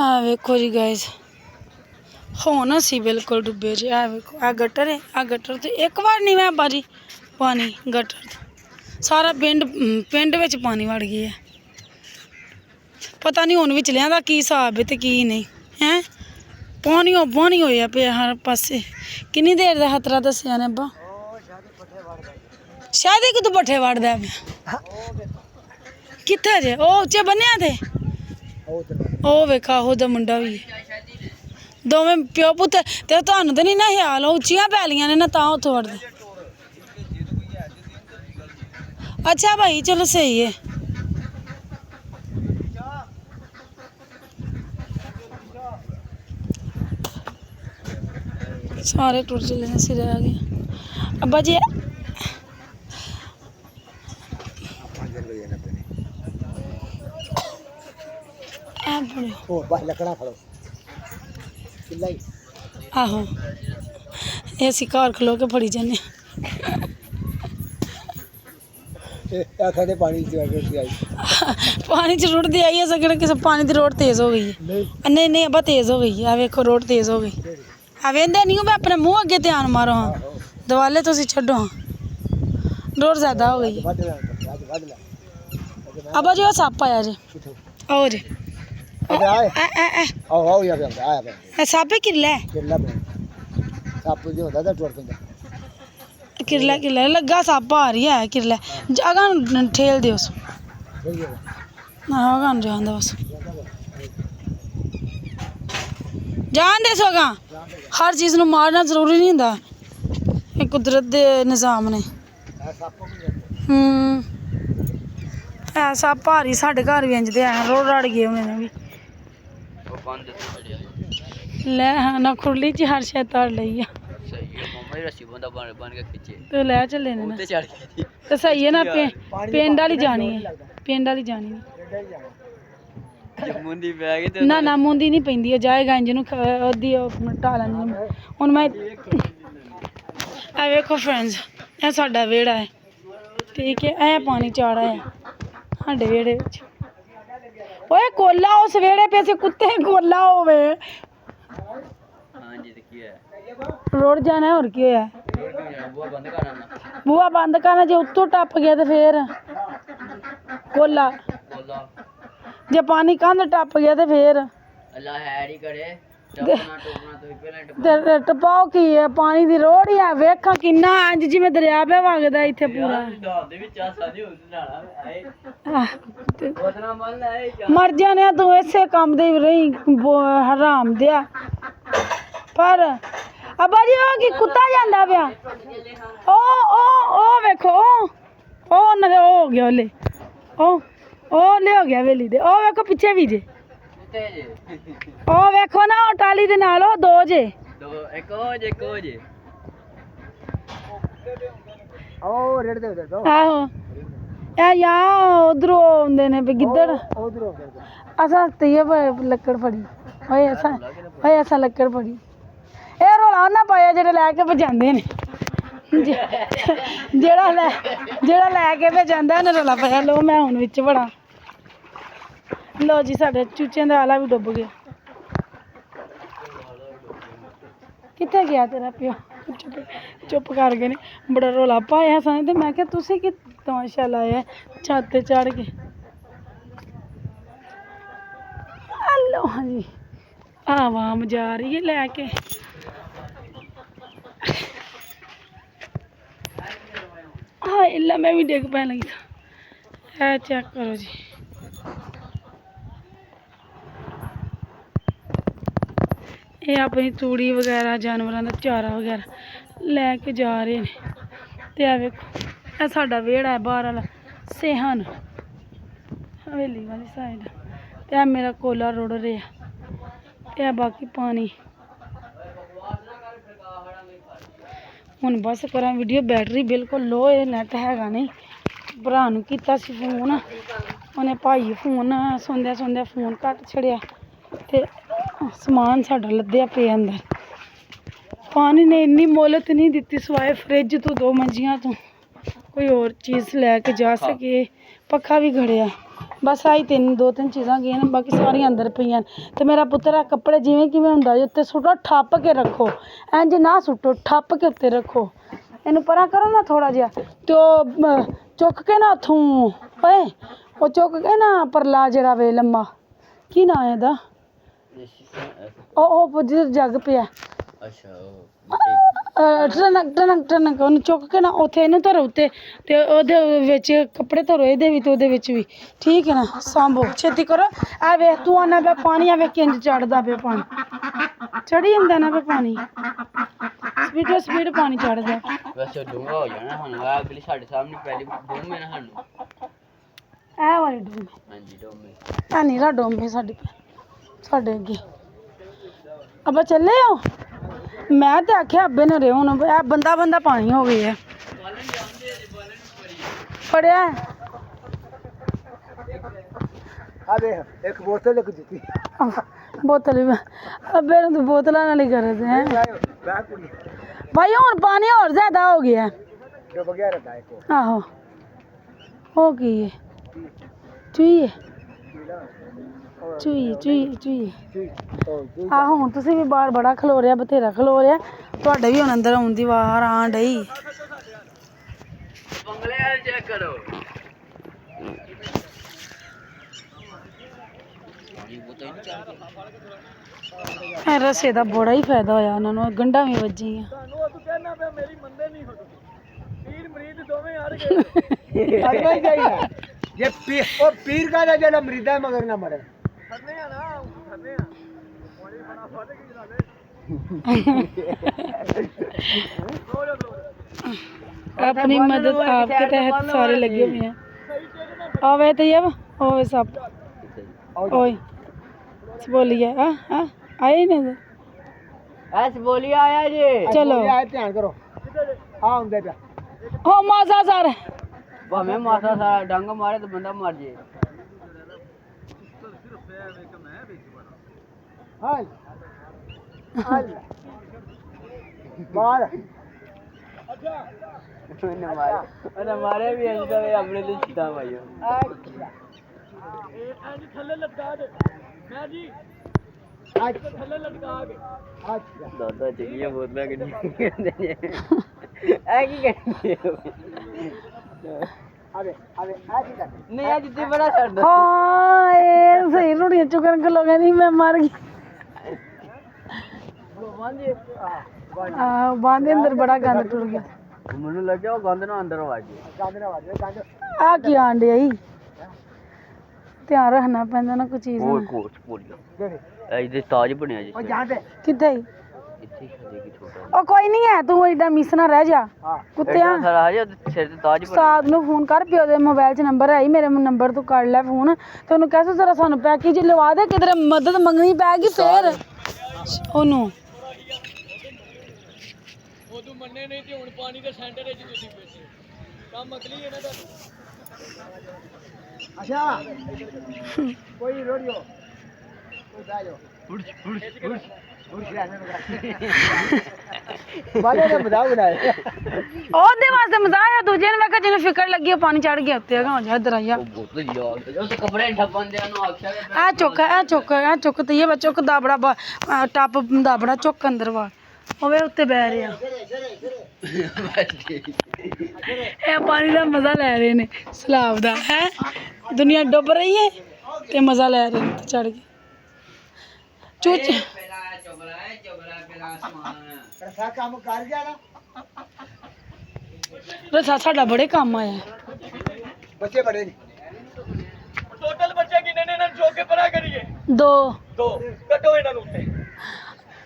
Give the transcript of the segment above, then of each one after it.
ਆ ਵੇਖੋ ਜੀ ਗਾਇਸ, ਹੁਣ ਅਸੀਂ ਬਿਲਕੁਲ ਡੁੱਬੇ ਜੀ। ਆ ਵੇਖੋ ਆ ਗਟਰ ਹੈ, ਆ ਗਟਰ ਤੇ ਇੱਕ ਵਾਰ ਨਹੀਂ ਮੈਂ ਬਾਜੀ ਪਾਣੀ ਗਟਰ ਸਾਰਾ ਪਿੰਡ ਵਿੱਚ ਪਾਣੀ ਵੜ ਗਿਆ। ਪਤਾ ਨਹੀਂ ਹੁਣ ਵਿਚਲਿਆਂ ਦਾ ਕੀ ਹਿਸਾਬ ਹੈ ਤੇ ਕੀ ਨਹੀਂ ਹੈ। ਪਾਣੀ ਹੋਇਆ ਪਿਆ ਹਰ ਪਾਸੇ। ਕਿੰਨੀ ਦੇਰ ਦਾ ਖਤਰਾ ਦੱਸਿਆ ਨੇ ਅੱਬਾ? ਸ਼ਾਇਦ ਕਿਤੋਂ ਪੱਠੇ ਵੜਦਾ ਪਿਆ। ਕਿੱਥੇ ਜੇ ਉਹ ਉੱਚੇ ਬੰਨਿਆ ਤੇ ਉਹ ਵੇਖਾ ਉਹਦਾ ਮੁੰਡਾ ਵੀ ਦੋਵੇਂ ਪਿਓ ਪੁੱਤ। ਤੇ ਤੁਹਾਨੂੰ ਤਾਂ ਨਹੀਂ ਨਾ ਖਿਆਲ, ਉਹ ਉੱਚੀਆਂ ਪੈਲੀਆਂ ਨੇ ਨਾ ਤਾਂ ਉੱਥੋਂ ਵੜਦੇ। ਅੱਛਾ ਭਾਈ ਚਲੋ ਸਹੀ ਹੈ। ਸਾਰੇ ਟੁੱਟ ਚਲੇ ਨੇ, ਸਿਰੇ ਆ ਗਏ ਅੱਬਾ ਜੀ। आहो ऐसी कार खलो के फड़ी जाने पानी च रुड़ती आई है सगड़ किस पानी की रोड तेज हो गई है। नहीं नहीं अब तेज हो गई है। वेखो रोड तेज हो गई। वेंदे नहीं हो, मैं अपने मुँह अगे ध्यान मारो। हाँ दवाले तुम छो। हाँ रोड ज्यादा हो गई है। अब जी वो सप आया जी। आओ जी सप किरला किरला किरला लगा सप आ रही है। किरला जगह ठेल दे उस जान दे बस जान दे सोगा। हर चीज़ नूं मारना जरूरी नहीं होंदा, कुदरत दे निज़ाम ने। है सप आ रही साढ़े घर भी इंजदे है। रोड रड़ गए उन्हें भी ले। हाँ ना खुरली च हर शायद तार लई आ तो ले चले ने तो सही है ना। पिंड वाली जानी है, पिंड वाली जानी है ना। ना मुंदी नहीं पैंदी, जाएगा इंज नूं ढा लैंदे हुण। मैं वेखो फ्रेंड्स, यह साडा वेड़ा है, ठीक है। यह पानी चाड़ा है साडे वेड़े विच। ओए कोला उस वेड़े पे से कुत्ते कोला होवे रोड जाना है। और की होया बूहा बंद करना। जे उत्तों टप गया तो फिर कोला, जे पानी कंध टप गया तो फिर टपाओ की है। पानी दी रोड ही है। वेखा किन्ना इंज जिवें दरिया पे वगदा इत्थे पूरा। मर जाने तू इसे कम दे रही हराम दिया। पर अब्बा जी ओ की कुत्ता जांदा पिया। ओ वेखो ओ ना हो गया ले ओ ले हो गया वेली दे। ओ वेखो पीछे भी जे ओ वेखो ना ओ टाली दे नाल ओ दो जे एक ओ जे ओ रेड दे उधर। आहो ए या उधरों आंदे ने गिद्दड़। असा ते लक्कड़ फड़ी ओए ऐसा लक्कड़ फड़ी। ए रौला ना पाया जेड़े लैके भजांदे ने जेड़ा लैके भजांदा ने रौला पाया। लो मैं हुण विच बड़ा। लो जी साडे चूचियां दा आला भी डुब गया। कित्थे गया तेरा प्यो? चुप कर गए ने। बड़ा रौला पाया सन ते मैं क्या तुसीं की तमाशा लाया छत ते चढ़ के। हेलो हाँ जी आवाम जा रही है लैके। हाँ इला मैं भी डिग पैन लगी था। चेक करो जी ये अपनी तूड़ी वगैरह जानवरों का चारा वगैरह लैके जा रहे हैं। तो वेखो यह साडा वेड़ा है बाहर वाला सेहन हवेली वाली साइड। तो मेरा कोला रुड़ रहा। बाकी पानी हुण बस करा वीडियो। बैटरी बिल्कुल लो है, नैट हैगा नहीं। भरा नूं कीता सी फोन, उन्हें भाई फोन सौंदे सौंदे फोन घट छड़िया ते समान साडा लद्दिया पे अंदर। पानी ने इन्नी मोहलत नहीं दिती सवाए फ्रिज तो 2 मंजियां तो कोई और चीज़ लैके जा सके। पक्खा भी खड़िया ਬਸ ਆਹੀ ਦੋ ਤਿੰਨ ਚੀਜ਼ਾਂ ਗਈਆਂ ਨੇ, ਬਾਕੀ ਸਾਰੀਆਂ ਅੰਦਰ ਪਈਆਂ ਨੇ। ਤੇ ਮੇਰਾ ਪੁੱਤਰ ਆ ਕੱਪੜੇ ਜਿਵੇਂ ਕਿਵੇਂ ਹੁੰਦਾ ਜੀ ਉੱਤੇ ਸੁੱਟੋ, ਠੱਪ ਕੇ ਰੱਖੋ, ਇੰਝ ਨਾ ਸੁੱਟੋ, ਠੱਪ ਕੇ ਉੱਤੇ ਰੱਖੋ। ਇਹਨੂੰ ਪਰਾਂ ਕਰੋ ਨਾ ਥੋੜ੍ਹਾ ਜਿਹਾ, ਤੇ ਉਹ ਚੁੱਕ ਕੇ ਨਾ ਉੱਥੋਂ ਓਏ ਉਹ ਚੁੱਕ ਕੇ ਨਾ ਪਰਲਾ ਜਿਹੜਾ ਵੇ ਲੰਮਾ, ਕੀ ਨਾਂ ਇਹਦਾ, ਉਹ ਜਿੱਧਰ ਜੱਗ ਪਿਆ, ਟਨਕ ਟਨਕ ਟਨਕ, ਉਹਨੂੰ ਚੁੱਕ ਕੇ ਨਾ ਉੱਥੇ ਇਹਨੂੰ ਧਰੋ ਉੱਤੇ, ਤੇ ਉਹਦੇ ਵਿੱਚ ਕੱਪੜੇ ਧਰੋ, ਇਹਦੇ ਵੀ ਤੇ ਉਹਦੇ ਵਿੱਚ ਵੀ, ਠੀਕ ਹੈ ਨਾ। ਸਾਂਭੋ, ਛੇਤੀ ਕਰੋ। ਆ ਵੇਖ ਤੂੰ ਆਨਾ ਪਿਆ ਪਾਣੀ, ਆ ਵੇਖ ਕਿੰਝ ਚੜਦਾ ਪਿਆ ਪਾਣੀ, ਚੜੀ ਜਾਂਦਾ ਨਾ ਪਿਆ ਪਾਣੀ, ਸਪੀਡੋ ਸਪੀਡ ਪਾਣੀ ਚੜਦਾ। ਵੈਸੇ ਡੂੰਘਾ ਹੋ ਜਾਣਾ ਹੁਣ, ਅਗਲੀ ਸਾਡੇ ਸਾਹਮਣੇ ਪਹਿਲੀ ਡੂੰਘੇ ਨਾ ਸਾਨੂੰ, ਇਹ ਵਾਲੀ ਡੋਮੇ, ਹਾਂਜੀ ਡੂੰਘੇ ਇਹ ਨੀਰਾ ਡੋਮੇ ਸਾਡੇ ਅੱਗੇ। ਅੱਬਾ ਚੱਲੇ ਹੋ? ਮੈਂ ਤੇ ਆਖਿਆ ਅੱਬੇ ਨੇ ਰਿਓ ਹੁਣ, ਇਹ ਬੰਦਾ ਪਾਣੀ ਹੋ ਗਈ ਹੈ। ਫੜਿਆ ਆ ਦੇਖ ਇੱਕ ਬੋਤਲ ਇੱਕ ਜੁੱਤੀ, ਬੋਤਲ ਵੀ ਅੱਬੇ ਨੂੰ ਤਾਂ ਬੋਤਲਾਂ ਨਾਲ ਹੀ ਕਰਦੇ ਹੈ ਭਾਈ। ਹੁਣ ਪਾਣੀ ਹੋਰ ਜ਼ਿਆਦਾ ਹੋ ਗਿਆ, ਜੋ ਬਗਿਆ ਰਹਿੰਦਾ ਹੈ। ਆਹੋ ਹੋ ਕੀ ਹੈ, ਚੂਈ ਹੈ, ਚੂਈ। ਆਹੋ ਹੁਣ ਤੁਸੀਂ ਵੀ ਬਾਹਰ ਬੜਾ ਖਲੋ ਰਿਹਾ, ਬਥੇਰਾ ਖਲੋ ਰਿਹਾ, ਤੁਹਾਡੇ ਵੀ ਹੁਣ ਅੰਦਰ ਆਉਣ ਦੀ ਵਾਰ ਆਣ ਡਈ। ਬੰਗਲੇ ਵਾਲੇ ਚੈੱਕ ਕਰੋ। ਇਹ ਰਸੇ ਦਾ ਬੜਾ ਹੀ ਫਾਇਦਾ ਹੋਇਆ ਉਹਨਾਂ ਨੂੰ, ਗੰਢਾਂ ਵੀ ਵੱਜੀਆਂ। ਜੇ ਪੀਰ ਕਾ ਜਿਹੜਾ ਮਰੀਦਾ ਮਗਰ ਨਾ ਮਰੇ। अपनी मदद आपके तहत सारे लगे हुए हैं। आवे तो ये ओए सब ओए बोलिए आए नहीं ਐਸ ਬੋਲੀ ਆਇਆ ਜੀ। चलो ਧਿਆਨ ਕਰੋ ਆ ਹੁੰਦੇ ਪਿਆ हो मासा सर ਭਾਵੇਂ ਮਾਸਾ ਸਾਰਾ ਡੰਗ ਮਾਰੇ ਤਾਂ ਬੰਦਾ ਮਰ ਜੇ। ਹਾਲ ਹਾਲ ਮਾਰ ਉਹਨੇ ਮਾਰੇ ਵੀ ਇੰਜ ਕਰੇ ਆਪਣੇ ਤੇ ਛਿੱਟਾ ਪਾਈਓ। ਥੱਲੇ ਲਟਕਾ ਦੇ ਮੈਂ ਜੀ ਥੱਲੇ ਲਟਕਾ ਕੇ ਅੱਛਾ ਦਾਦਾ ਚਿੜੀਆਂ ਬੋਤਲਾਂ ਕਿੰਨੀ ਕਰਦੇ ਨੇ ਇਹ ਕੀ ਕਰਦੇ ਆਵੇ ਆ ਕੀ ਕਰ ਨਹੀਂ ਆ ਜਿੱਤੇ ਬੜਾ ਛੱਡ हाँ ये सही रोटियां चुकन को लोग नहीं मैं मर गई बांधे अंदर बड़ा गंद टुट गया। ਮੈਨੂੰ ਲੱਗਿਆ ਉਹ ਗੰਦ ਨਾ ਅੰਦਰ ਵੱਜ ਜੇ। ਗੰਦ ਨਾ ਵਾਜੇ ਗੰਦ आ की आंडे आई ध्यान रखना पैंदा ना कोई चीज ਉਹ ਕੋਚ ਬੋਲਿਆ ਜਿਹੜੇ ਇਹਦੇ ਤਾਜ ਬਣਿਆ ਜੀ ਉਹ ਜਾਂਦੇ किथे ਇੱਥੇ ਖੜੇ ਕੀ ਛੋਟਾ ओ कोई नहीं है तू एडा मिस ना रह जा ਹਾਂ कुत्तिया ਸਾਰਾ ਹਜੇ ਸਿਰ ਤੇ ਤਾਜ ਬਣਿਆ। ਉਸਤਾਦ ਨੂੰ ਫੋਨ ਕਰ, ਪਿਓ ਦੇ ਮੋਬਾਈਲ 'ਚ ਨੰਬਰ ਹੈ ਹੀ, ਮੇਰੇ ਨੰਬਰ ਤੋਂ ਕਰ ਲੈ ਫੋਨ, ਤੇ ਉਹਨੂੰ ਕਹਿ ਜ਼ਰਾ ਸਾਨੂੰ ਪੈਕੇਜ ਲਵਾ ਦੇ, ਕਿਧਰੇ ਮਦਦ ਮੰਗਣੀ ਪੈਗੀ ਫੇਰ ਉਹਨੂੰ। ਉਦੋਂ ਮੰਨੇ ਨਹੀਂ ਤੇ ਹੁਣ ਪਾਣੀ ਦੇ ਸੈਂਟਰ ਵਿੱਚ ਤੁਸੀਂ ਬੈਠੇ ਕੰਮ ਅਗਲੀ ਹੈ ਨਾ ਤੁਹਾਨੂੰ। ਅੱਛਾ ਕੋਈ ਰੋੜਿਓ ਕੋਈ ਜਾਇਓ ਬਾਲੇ ਨੇ ਮਜ਼ਾਕ ਬਣਾਇਆ ਉਹਦੇ ਵਾਸਤੇ ਮਜ਼ਾਕ ਆ, ਦੂਜੇ ਨੂੰ ਵੇਖ ਜਿਹਨੂੰ ਫਿਕਰ ਲੱਗੀ ਉਹ ਪਾਣੀ ਚੜ ਗਿਆ ਉੱਤੇ, ਹੋ ਜਾ ਇੱਧਰ ਆ ਜਾ। ਉਹ ਬਹੁਤ ਯਾਦ ਉਹ ਤੇ ਕੱਪੜੇ ਠੱਪਣ ਦੇ ਨੂੰ ਆਖਿਆ ਇਹ ਚੁੱਕ ਤੇ ਇਹ ਚੁੱਕ ਦਾਬੜਾ ਟੱਪ ਦਾਬੜਾ ਚੁੱਕ ਅੰਦਰ ਵਾ ਹੋਵੇ ਉੱਤੇ ਬਹਿ ਰਿਹਾ। ਇਹ ਪਾਣੀ ਦਾ ਮਜ਼ਾ ਲੈ ਰਹੇ ਨੇ ਸਲਾਬ ਦਾ ਹੈ, ਦੁਨੀਆ ਡੁੱਬ ਰਹੀ ਹੈ ਤੇ ਮਜ਼ਾ ਲੈ ਰਹੇ ਨੇ ਚੜ ਕੇ ਚੁੱਚ ਰਸਾ ਕੰਮ ਕਰ ਗਿਆ ਨਾ ਰਸਾ ਸਾਡਾ ਬੜੇ ਕੰਮ ਆਇਆ। ਬੱਚੇ ਬੜੇ ਨੇ ਟੋਟਲ ਬੱਚੇ ਕਿੰਨੇ ਨੇ ਇਹਨਾਂ ਨੂੰ ਚੋਕ ਕੇ ਪਰਾ ਕਰੀਏ? ਦੋ ਕੱਟੋ ਇਹਨਾਂ ਨੂੰ ਉੱਤੇ।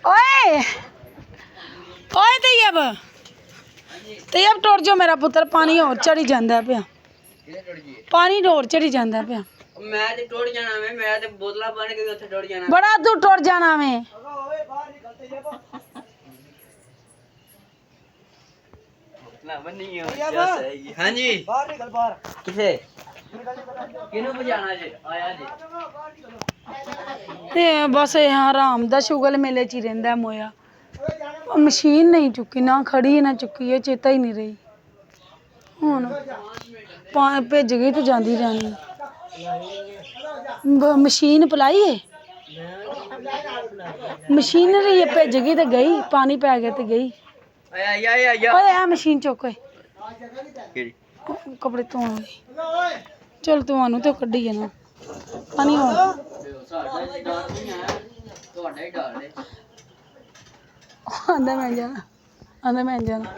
ਓਏ ਤੇਬ ਟੁੱਟ ਜਾ ਮੇਰਾ ਪੁੱਤਰ, ਪਾਣੀ ਹੋਰ ਚੜੀ ਜਾਂਦਾ ਪਿਆ, ਪਾਣੀ ਹੋਰ ਚੜੀ ਜਾਂਦਾ ਪਿਆ। ਮੈਂ ਤੇ ਟੁੱਟ ਜਾਣਾ ਮੈਂ ਤੇ ਬੋਤਲਾਂ ਬਣ ਕੇ ਉੱਥੇ ਟੁੱਟ ਜਾਣਾ। ਬੜਾ ਤੂੰ ਟੁੱਟ ਜਾਣਾ ਵੇ। ਹਾਂਜੀ ਬਾਹਰ ਨਿਕਲ ਬਾਹਰ ਕਿਥੇ ਕਿਹਨੂੰ ਬੁਝਾਣਾ ਜੀ ਆਇਆ ਜੀ ਤੇ ਬਸ ਇਹ ਆਰਾਮ ਦਾ ਸ਼ੁਗਲ ਮੇਲੇ 'ਚ ਹੀ ਰਹਿੰਦਾ ਮੋਇਆ। ਮਸ਼ੀਨ ਨਹੀਂ ਚੁੱਕੀ, ਨਾ ਖੜੀ ਨਾ ਚੁੱਕੀ, ਇਹ ਚੇਤਾ ਹੀ ਨਹੀਂ ਰਹੀ। ਹੁਣ ਭੇਜ ਗਈ ਤੇ ਜਾਂਦੀ ਰਹਿਣੀ। ਮਸ਼ੀਨ ਪਲਾਈ ਏ ਮਸ਼ੀਨਰੀ ਭਿੱਜ ਗਈ ਤੇ ਗਈ ਪਾਣੀ ਪੈ ਗਿਆ ਤੇ ਗਈ ਓਏ ਆ ਮਸ਼ੀਨ ਚੁੱਕ ਓਏ ਕੱਪੜੇ ਧੋਣ ਵਾਲੀ ਚਲ ਤੁਹਾਨੂੰ ਤੇ ਕੱਢੀ ਜਾਣਾ ਪਾਣੀ ਹੋ ਆਂਦਾ ਮੈਂ ਜਾਣਾ ਆਂਦਾ ਮੈਂ ਜਾਣਾ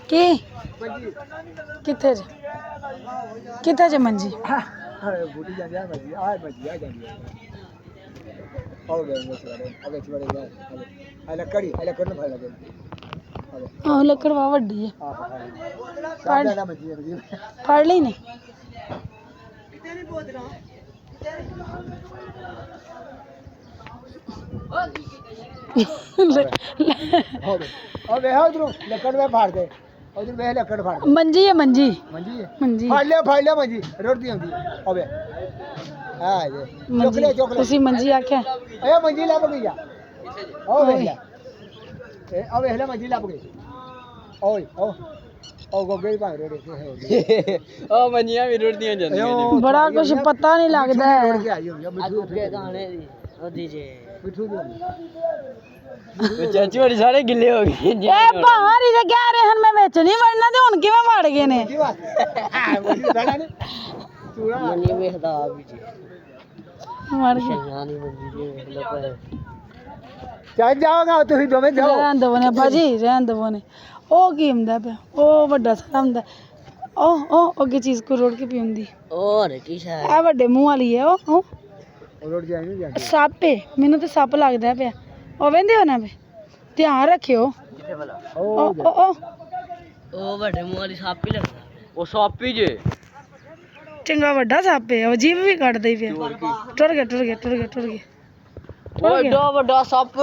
ਕੀ ਕਿੱਥੇ ਜੇ ਕਿੱਥੇ ਜੇ ਮੰਜੀ ਬੂਟੀ ਜਾਂਦੀ ਆ ਮੱਜੀ ਆ ਮੱਜੀ ਆ ਜਾਂਦੀ ਆ ਆਓ ਗਏ ਅਗੇ ਚਵੜੇ ਜਾ ਆ ਲੱਕੜੀ ਨੂੰ ਫੜ ਲਗੇ ਆਹ ਲੱਕੜ ਵਾ ਵੱਡੀ ਹੈ ਫੜ ਲੈ ਮੱਜੀ ਫੜ ਲਈ ਨੇ ਉਹ ਵੇਖ ਉਧਰੋਂ ਲੱਕੜ ਵੇ ਫੜ ਦੇ ਉਧਰ ਵੇਖ ਲੱਕੜ ਫੜ ਦੇ ਮੰਜੀ ਹੈ ਮੰਜੀ ਮੰਜੀ ਹੈ ਮੰਜੀ ਫੜ ਲਿਆ ਮੰਜੀ ਰੋੜਦੀ ਆਉਂਦੀ ਉਹ ਵੇ ਆ ਜੇ ਮੰਜੀ ਤੁਸੀਂ ਮੰਜੀ ਆਖਿਆ ਇਹ ਮੰਜੀ ਲੱਭ ਗਈ ਆ ਉਹ ਵੇਖ ਲੈ ਇਹ ਆ ਵੇਖ ਲੈ ਮੰਜੀ ਲੱਭ ਗਈ ਓਏ ਉਹ ਗੋਗੇ ਭਾਂ ਰੋੜੇ ਉਹ ਮੰਜੀਆਂ ਵੀ ਰੁੜਦੀਆਂ ਜਾਂਦੀਆਂ ਨੇ ਬੜਾ ਕੁਝ ਪਤਾ ਨਹੀਂ ਲੱਗਦਾ ਹੈ ਅੱਗੇ ਗਾਣੇ ਦੀ ਉਹਦੀ ਜੇ ਮਿੱਠੂ ਦੀ ਚਾਚੀ ਵਾਲੀ ਸਾਰੇ ਗਿੱਲੇ ਹੋ ਗਏ ਇਹ ਬਾਹਰ ਹੀ ਤੇ ਕਹਿ ਰਹੇ ਹਨ ਮੈਂ ਵਿੱਚ ਨਹੀਂ ਵੜਨਾ ਤੇ ਹੁਣ ਕਿਵੇਂ ਵੜ ਗਏ ਨੇ ਮੰਜੀ ਵੇਖਦਾ ਆ ਵੀ ਜੀ ਵੜ ਗਏ ਨਾਨੀ ਮੰਜੀ ਜੀ ਵੇਖ ਲੋ ਪਰ ਚੱਲ ਜਾਓਗਾ ਤੁਸੀਂ ਦੋਵੇਂ ਜਾਓ ਰਹਿਣ ਦਵੋ ਨੇ ਭਾਜੀ ਰਹਿਣ ਦਵੋ ਨੇ ਉਹ ਕੀ ਹੁੰਦਾ ਪਿਆ ਉਹ ਵੱਡਾ ਸਾਰਾ ਹੁੰਦਾ ਉਹ ਅੱਗੇ ਚੀਜ਼ ਕੋ ਰੋੜ ਕੇ ਪੀ ਹੁੰਦੀ ਹੋਰ ਕੀ ਸ਼ਾਇਦ ਆ ਵੱਡੇ ਮੂੰਹ ਵਾਲੀ ਹੈ ਉਹ ਰੋੜ ਜਾਈ ਨਹੀਂ ਜਾਂਦੀ ਸੱਪ ਏ ਮੈਨੂੰ ਤਾਂ ਸੱਪ ਲੱਗਦਾ ਪਿਆ ਉਹ ਵਹਿੰਦੇ ਹੋ ਨਾ ਵੇ ਧਿਆਨ ਰੱਖਿਓ ਕਿੱਥੇ ਭਲਾ ਉਹ ਵੱਡੇ ਮੂੰਹ ਵਾਲੀ ਸੱਪ ਹੀ ਲੱਗਦਾ ਉਹ ਸੱਪ ਹੀ ਜੇ ਚੰਗਾ ਵੱਡਾ ਸੱਪ ਏ ਉਹ ਜੀਭ ਵੀ ਕੱਢਦਾ ਹੀ ਪਿਆ ਟੁਰ ਗਿਆ ਓਏ ਏਡਾ ਵੱਡਾ ਸੱਪ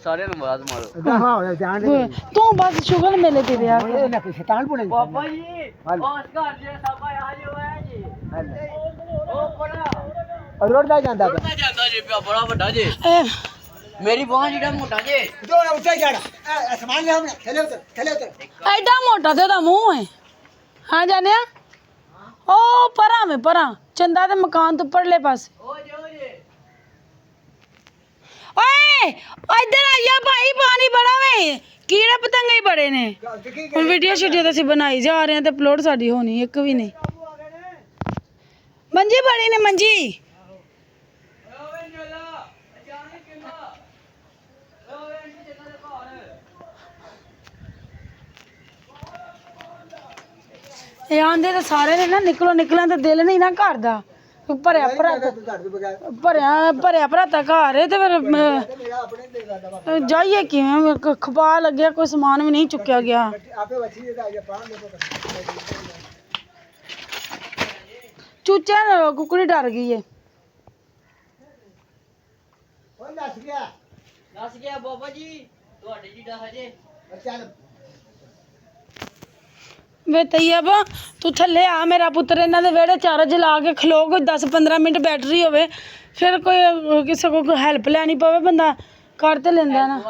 ਸਾਰਿਆਂ ਨੂੰ ਆਵਾਜ਼ ਮਾਰੋ ਹਾਂ ਜਾਣ ਦੇ ਤੂੰ ਬਸ ਸ਼ੁਗਰ ਮੇਲੇ ਤੇ ਰਿਹਾ ਕਰ। ਇਹ ਨਾ ਕੋਈ ਸ਼ੈਤਾਨ ਬਣੇ ਬਾਬਾ ਜੀ ਬਸ ਘਰ ਜੇ ਸੱਪ ਆਇਆ ਜੋ ਹੈ ਜੀ ਉਹ ਬੜਾ ਰੋੜਦਾ ਜਾਂਦਾ ਪਿਆ ਮੈਂ ਜਾਂਦਾ ਜੀ ਪਿਆ ਬੜਾ ਵੱਡਾ ਜੀ ਇਹ ਮੇਰੀ ਬਾਂਹ ਜਿਹੜਾ ਮੋਟਾ ਜੀ ਜੋ ਨਾ ਉੱਤੇ ਜਾਣਾ ਸਮਾਨ ਲਿਆ ਹੁਣ ਥੱਲੇ ਉਤਰ ਐਡਾ ਮੋਟਾ ਤੇ ਉਹਦਾ ਮੂੰਹ ਹੈ ਹਾਂ ਜਾਣਿਆ ਉਹ ਪਰਾਂ ਚੰਦਾ ਦੇ ਮਕਾਨ ਤੋਂ ਪਰਲੇ ਪਾਸੇ ਓਏ ਇੱਧਰ ਆਇਆ ਭਾਈ ਪਾਣੀ ਬੜਾ ਵੇ ਕੀੜੇ ਪਤੰਗੇ ਹੀ ਬੜੇ ਨੇ ਹੁਣ ਵੀਡੀਓ ਸ਼ੂਡੀਓ ਤਾਂ ਅਸੀਂ ਬਣਾਈ ਜਾ ਰਹੇ ਹਾਂ ਤੇ ਅਪਲੋਡ ਸਾਡੀ ਹੋਣੀ ਇੱਕ ਵੀ ਨਹੀਂ ਮੰਜੀ ਬੜੀ ਨੇ ਮੰਜੀ ਇਹ ਆਂਦੇ ਤਾਂ ਸਾਰੇ ਨੇ ਨਾ ਨਿਕਲਣ ਤੇ ਦਿਲ ਨਹੀਂ ਨਾ ਘਰ ਦਾ ਭਰਿਆ ਭਰਾਤਾ ਘਰ ਹੈ ਤੇ ਫਿਰ ਜਾਈਏ ਕਿਵੇਂ ਖਪਾ ਲੱਗਿਆ ਕੋਈ ਸਮਾਨ ਵੀ ਨਹੀਂ ਚੁੱਕਿਆ ਗਿਆ ਚੂਚਾ ਕੁਕੜੀ ਡਰ ਗਈ ਏ ਦੱਸ ਗਿਆ ਬਾਬਾ ਜੀ ਤੁਹਾਡੇ ਜੀ ਦਾ ਹਜੇ ਵੇ ਤਈਅਬ ਤੂੰ ਥੱਲੇ ਆ ਮੇਰਾ ਪੁੱਤਰ ਇਹਨਾਂ ਦੇ ਵਿਹੜੇ ਚਾਰਜ ਲਾ ਕੇ ਖਲੋ ਕੋਈ 10-15 ਮਿੰਟ ਬੈਟਰੀ ਹੋਵੇ ਫਿਰ ਕੋਈ ਕਿਸੇ ਕੋਲ ਹੈਲਪ ਲੈਣੀ ਪਵੇ ਬੰਦਾ ਕਰ ਤੇ ਲੈਂਦਾ ਨਾ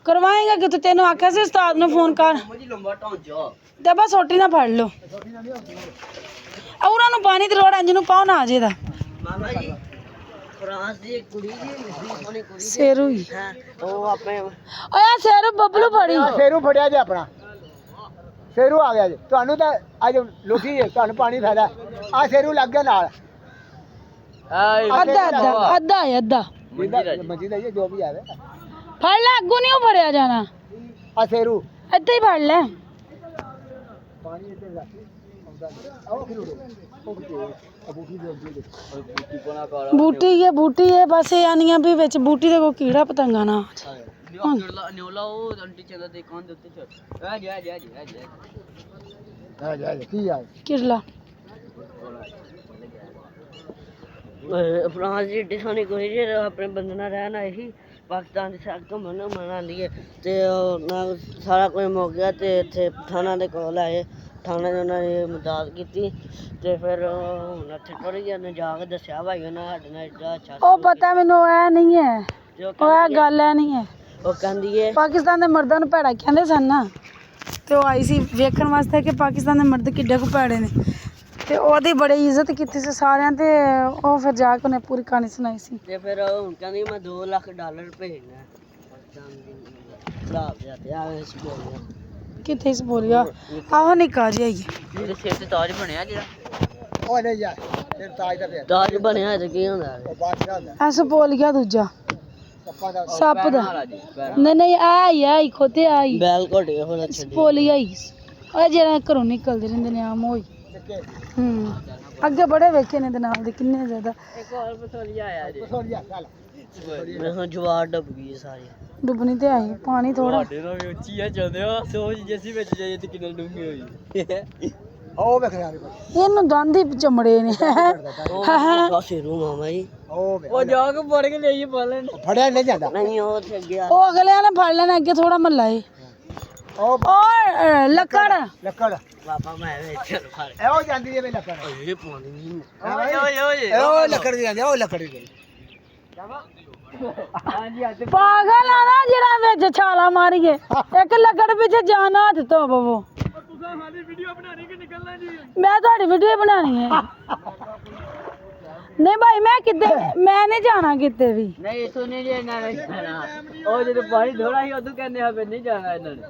ਕਰਵਾਏਗਾ ਕਿ ਤੈਨੂੰ ਆਖਿਆ ਸੀ ਉਸਤਾਦ ਨੂੰ ਫੋਨ ਕਰ ਤੇ ਬਸ ਸੋਟੀ ਨਾ ਫੜ ਲਓ ਉਹਨਾਂ ਨੂੰ ਪਾਣੀ ਦੀ ਲੋੜ ਇੰਜ ਨੂੰ ਪਾਉ ਨਾ ਆ ਜੇ ਦਾ ਫਰਾਂਸ ਦੀ ਇੱਕ ਕੁੜੀ ਜੀ ਸੋਹਣੀ ਕੁੜੀ ਸੇਰੂ ਹੀ ਉਹ ਆਪਣੇ ਓਏ ਆ ਸੇਰੂ ਬੱਬਲੂ ਫੜੀ ਸੇਰੂ ਫੜਿਆ ਜੇ ਆਪਣਾ ਸੇਰੂ ਆ ਗਿਆ ਜੀ ਤੁਹਾਨੂੰ ਤਾਂ ਅੱਜ ਲੁੱਟੀ ਜੇ ਤੁਹਾਨੂੰ ਪਾਣੀ ਫਾਇਦਾ ਆ ਸੇਰੂ ਲੱਗ ਗਿਆ ਨਾਲ ਅੱਧਾ ਮੰਜੀ ਦਾ ਜੋ ਵੀ ਆਵੇ ਫੜ ਲੈ ਅੱਗੋਂ ਨਹੀਂ ਉਹ ਫੜਿਆ ਜਾਣਾ ਆ ਸੇਰੂ ਇੱਥੇ ਹੀ ਫੜ ਲੈ ਪਾਣੀ ਇੱਥੇ ਰੱਖ ਆਓ ਫਿਰ ਉਹ ਬੂਟੀ ਦੇ ਅੱਗੇ ਬੂਟੀ ਹੈ ਬਸ ਇਹ ਆਨੀਆਂ ਵੀ ਵਿੱਚ ਬੂਟੀ ਦੇ ਕੋ ਕੀੜਾ ਪਤੰਗਾ ਨਾ ਨਿਓਲਾ ਉਹ ਆਂਟੀ ਚਲਾ ਦੇ ਕਾਂ ਦੇ ਉੱਤੇ ਚੜ ਆ ਜਾ ਕੀ ਆ ਕਿਰਲਾ ਫਰਾਂਸ ਦੀ ਏਡੀ ਸੋਹਣੀ ਕੁੜੀ ਜੀ ਆਪਣੇ ਬੰਦੇ ਨਾਲ ਰਹਿਣ ਆਈ ਸੀ ਪਾਕਿਸਤਾਨ ਦੀ ਸਾਈਡ ਤੋਂ ਮਨਾਉਂਦੀ ਹੈ ਤੇ ਉਹ ਸਾਰਾ ਕੁਝ ਮੁੱਕ ਗਿਆ ਤੇ ਇੱਥੇ ਥਾਣਾ ਦੇ ਕੋਲ ਆਏ ਥਾਣੇ ਦੇ ਉਹਨਾਂ ਨੇ ਮਦਦ ਕੀਤੀ ਤੇ ਫਿਰ ਹੁਣ ਇੱਥੇ ਥੋੜ੍ਹੀ ਜਿਹੀ ਉਹਨੇ ਜਾ ਕੇ ਦੱਸਿਆ ਭਾਈ ਉਹਨਾਂ ਸਾਡੇ ਨਾਲ ਏਡਾ ਅੱਛਾ ਉਹ ਪਤਾ ਮੈਨੂੰ ਇਹ ਨਹੀਂ ਹੈ ਉਹ ਇਹ ਗੱਲ ਹੈ ਨਹੀਂ ਹੈ ਉਹ ਕਹਿੰਦੀ ਹੈ ਪਾਕਿਸਤਾਨ ਦੇ ਮਰਦਾਂ ਨੂੰ ਭੈੜਾ ਕਹਿੰਦੇ ਸਨ ਨਾ ਤੇ ਉਹ ਆਈ ਸੀ ਵੇਖਣ ਵਾਸਤੇ ਕਿ ਪਾਕਿਸਤਾਨ ਦੇ ਮਰਦ ਕਿੱਡੇ ਕੁ ਭੈੜੇ ਨੇ ਤੇ ਉਹਦੀ ਬੜੀ ਇੱਜ਼ਤ ਕੀਤੀ ਸੀ ਸਾਰਿਆਂ ਤੇ ਉਹ ਫਿਰ ਜਾ ਕੇ ਉਹਨੇ ਪੂਰੀ ਕਹਾਣੀ ਸੁਣਾਈ ਸੀ ਤੇ ਫਿਰ ਹੁਣ ਕਹਿੰਦੀ ਮੈਂ $2 ਲੱਖ ਭੇਜਣਾ ਖਰਾਬ ਜਾਂਦੇ ਆ ਇਸ ਬੋਲਿਆ ਕਿੱਥੇ ਸੀ ਬੋਲਿਆ ਆਹੋ ਨਿੱਕਾ ਜਿਹਾ ਹੀ ਜਿਹੜੇ ਸਿਰ ਤੇ ਤਾਜ ਬਣਿਆ ਜਿਹੜਾ ਉਹ ਨਹੀਂ ਯਾਰ ਸਿਰ ਤਾਜ ਦਾ ਪਿਆ ਤਾਜ ਬਣਿਆ ਤੇ ਕੀ ਹੁੰਦਾ ਉਹ ਬਾਦਸ਼ਾਹ ਹੁੰਦਾ ਐਸ ਬੋਲਿਆ ਦੂਜਾ ਸੱਪ ਦਾ ਨਹੀਂ ਨਹੀਂ ਆ ਹੀ ਖੋਤੇ ਆਈ ਬੈਲ ਘੋਟੇ ਹੁਣ ਅੱਛੇ ਬੋਲਿਆ ਹੀ ਉਹ ਜਿਹੜਾ ਘਰੋਂ ਨਿਕਲਦੇ ਰਹਿੰਦੇ ਨੇ ਆਮ ਹੋਈ ਅੱਗੇ ਬੜੇ ਵੇਖੇ ਨੇ ਦੇ ਨਾਲ ਦੇ ਕਿੰਨੇ ਜ਼ਿਆਦਾ ਇੱਕ ਹੋਰ ਪਸੋਲੀਆ ਆਇਆ ਜੀ ਮੈਂ ਹੁਣ ਜਵਾਰ ਡੁੱਬ ਗਈ ਸਾਰੀ ਡੁੱਬਣੀ ਤੇ ਆਈ ਪਾਣੀ ਥੋੜਾ ਸਾਡੇ ਨਾਲ ਵੀ ਉੱਚੀ ਆ ਜਾਂਦੇ ਆ ਸੋਚ ਜੈਸੀ ਵਿੱਚ ਜਾਈਏ ਤੇ ਕਿੰਨਾ ਡੂੰਘੀ ਹੋਈ ਉਹ ਵੇਖ ਰਿਹਾ ਇਹਨੂੰ ਦੰਦ ਹੀ ਚਮੜੇ ਨੇ ਉਹ ਸਿਰੂ ਮਾਮਾ ਜੀ ਉਹ ਜਾ ਕੇ ਫੜ ਕੇ ਲਈਏ ਪਾਲਣ ਫੜਿਆ ਨਹੀਂ ਜਾਂਦਾ ਨਹੀਂ ਉਹ ਉੱਥੇ ਗਿਆ ਉਹ ਅਗਲਿਆਂ ਨੇ ਫੜ ਲੈਣਾ ਅੱਗੇ ਥੋੜਾ ਮੱਲਾ ਏ ਉਹ ਲੱਕੜ ਪਾਪਾ ਮੈਂ ਵਿੱਚ ਫੜ ਇਹੋ ਜਾਂਦੀ ਹੈ ਵੇ ਲੱਕੜ ਇਹ ਪਾਣੀ ਨਹੀਂ ਓਏ ਉਹ ਲੱਕੜ ਦੀ ਜਾਂਦੀ ਉਹ ਲੱਕੜ ਦੀ ਹਾਂਜੀ ਅੱਜ ਪਾਗਲ ਆ ਨਾ ਜਿਹੜਾ ਵਿੱਚ ਛਾਲਾ ਮਾਰੀਏ ਇੱਕ ਲੱਕੜ ਪਿੱਛੇ ਜਾਣਾ ਹੱਥ ਤੋਂ ਬਵੋ ਤੁਸੀਂ ਸਾਡੀ ਵੀਡੀਓ ਬਣਾਣੀ ਕਿ ਨਿਕਲਣਾ ਜੀ ਮੈਂ ਤੁਹਾਡੀ ਵੀਡੀਓ ਬਣਾਣੀ ਹੈ ਨਹੀਂ ਭਾਈ ਮੈਂ ਨਹੀਂ ਜਾਣਾ ਕਿਤੇ ਵੀ ਨਹੀਂ ਇਥੋਂ ਨਹੀਂ ਜਾਣਾ ਉਹ ਜਦੋਂ ਪਾਣੀ ਥੋੜਾ ਸੀ ਉਦੋਂ ਕਹਿੰਦੇ ਆ ਫਿਰ ਨਹੀਂ ਜਾਣਾ ਇਹਨਾਂ ਨੇ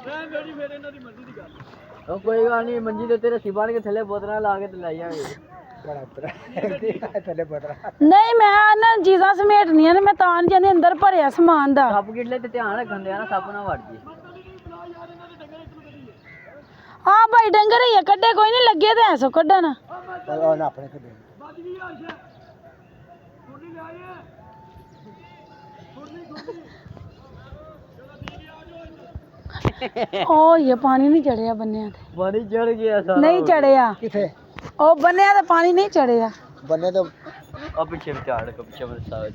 ਰਹਿਣ ਦਿਓ ਜੀ ਫਿਰ ਇਹਨਾਂ ਦੀ ਮਰਜ਼ੀ ਦੀ ਗੱਲ ਉਹ ਕੋਈ ਗੱਲ ਨਹੀਂ ਮੰਜੀ ਦੇ ਉੱਤੇ ਰੱਸੀ ਬੰਨ ਕੇ ਥੱਲੇ ਬੋਤਲਾਂ ਲਾ ਕੇ ਤੇ ਲੈ ਜਾਵਾਂਗੇ ਨਹੀਂ ਮੈਂ ਨਾ ਚੀਜ਼ਾਂ ਸਮੇਟਣੀਆਂ ਨੇ ਮੈਂ ਤਾਂ ਨਹੀਂ ਜਾਂਦੀ ਅੰਦਰ ਭਰਿਆ ਸਮਾਨ ਦਾ ਸੱਪ ਗਿੱਲੇ ਤੇ ਧਿਆਨ ਰੱਖਣ ਦੇ ਆ ਨਾ ਸੱਪ ਨਾ ਵੜ ਜੇ ਹਾਂ ਭਾਈ ਡੰਗਰ ਹੀ ਆ ਕੱਢੇ ਕੋਈ ਨਹੀਂ ਲੱਗੇ ਤੇ ਐਸੋ ਕੱਢਣ ਆਪਣੇ ਕੱਢੇ ਉਹ ਇਹ ਪਾਣੀ ਨਹੀਂ ਚੜਿਆ ਬੰਨਿਆਂ ਤੇ ਪਾਣੀ ਚੜ ਗਿਆ ਸਾਰਾ ਨਹੀਂ ਚੜਿਆ ਕਿੱਥੇ ਉਹ ਬੰਨਿਆਂ ਤੇ ਪਾਣੀ ਨਹੀਂ ਚੜਿਆ ਬੰਨੇ ਤੋਂ ਆ ਪਿੱਛੇ ਵਿਚਾੜ ਪਿੱਛੇ ਬਰਸਾਤ